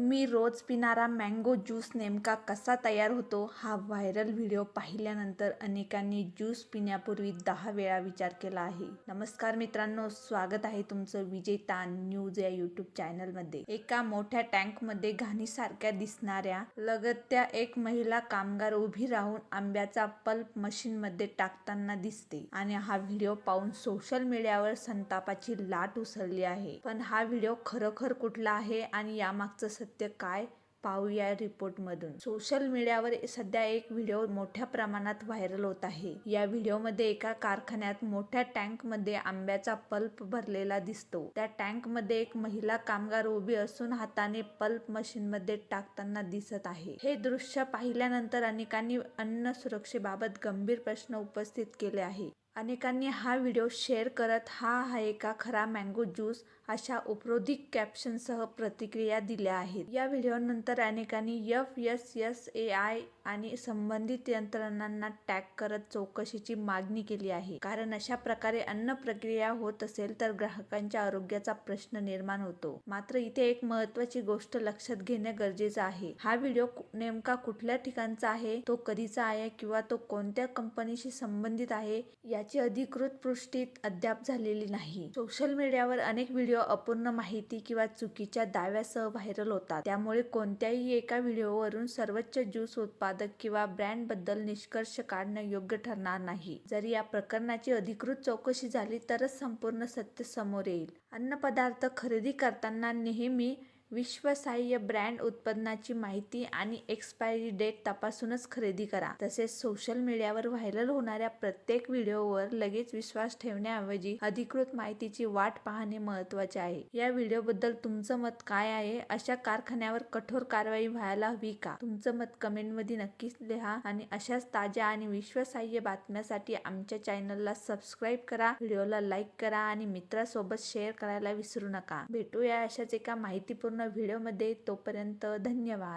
तुम्ही रोज पिणारा mango juice नेमका कसा तयार होतो? हा व्हायरल व्हिडिओ पाहिल्यानंतर अनेकांनी ज्यूस पिण्यापूर्वी 10 वेळा विचार केला आहे. नमस्कार मित्रांनो, स्वागत आहे तुमचं विजेता न्यूज या यूट्यूब चॅनलमध्ये. एका मोठ्या टँकमध्ये घाणीसारख्या दिसणाऱ्या लगत्या एक महिला कामगार उभी राहून आंब्याचा पल्प मशीनमध्ये टाकताना दिसते आणि हा व्हिडिओ पाहून सोशल मीडियावर संतापाची लाट उसळली आहे. पण हा व्हिडिओ खरोखर कुठला आहे आणि यामागचं सत्य काय, पाहूया रिपोर्टमधून. सोशल मीडियावर सध्या एक व्हिडिओ मोठ्या प्रमाणात व्हायरल होत आहे. या व्हिडिओमध्ये एका कारखान्यात मोठ्या टँकमध्ये आंब्याचा पल्प भरलेला दिसतो. त्या टँकमध्ये एक महिला कामगार उभी असून हाताने पल्प मशीनमध्ये टाकताना दिसत आहे. हे दृश्य पाहिल्यानंतर अनेकांनी अन्न सुरक्षेबाबत गंभीर प्रश्न उपस्थित केले आहे. अनेकांनी हा व्हिडिओ शेअर करत हा आहे का खरा मँगो ज्यूस अशा उपरोधिक कॅप्शनसह प्रतिक्रिया दिल्या आहेत. या व्हिडिओनंतर अनेकांनी FSSAI आणि संबंधित यंत्रणांना टॅग करत चौकशीची मागणी केली आहे. कारण अशा प्रकारे अन्न प्रक्रिया होत असेल तर ग्राहकांच्या आरोग्याचा प्रश्न निर्माण होतो. मात्र इथे एक महत्त्वाची गोष्ट लक्षात घेणे गरजेचं आहे. हा व्हिडिओ नेमका कुठल्या ठिकाणचा आहे, तो कधीचा आहे किंवा तो कोणत्या कंपनीशी संबंधित आहे याची अधिकृत पुष्टी अद्याप झालेली नाही. सोशल मीडियावर अनेक व्हिडिओ अपूर्ण माहिती किंवा चुकीच्या दाव्यासह व्हायरल होतात. त्यामुळे कोणत्याही एका व्हिडिओवरून सर्वोच्च ज्यूस उत्पादक किंवा ब्रँडबद्दल निष्कर्ष काढणं योग्य ठरणार नाही. जरी या प्रकरणाची अधिकृत चौकशी झाली तरच संपूर्ण सत्य समोर येईल. अन्नपदार्थ खरेदी करताना नेहमी विश्वासार्ह ब्रँड, उत्पादनाची माहिती आणि एक्सपायरी डेट तपासूनच खरेदी करा. तसेच सोशल मीडियावर व्हायरल होणाऱ्या प्रत्येक व्हिडिओवर लगेच विश्वास ठेवण्याऐवजी अधिकृत माहितीची वाट पाहणे महत्त्वाचे आहे. या व्हिडिओबद्दल तुमचं मत काय आहे? अशा कारखान्यावर कठोर कारवाई व्हायला हवी का? तुमचं मत कमेंटमध्ये नक्कीच लिहा आणि अशाच ताज्या आणि विश्वासार्ह बातम्यांसाठी आमच्या चॅनलला सबस्क्राईब करा, व्हिडिओला लाईक करा आणि मित्रांसोबत शेअर करायला विसरू नका. भेटूया अशाच एका माहितीपूर्ण व्हिडिओमध्ये. तोपर्यंत धन्यवाद.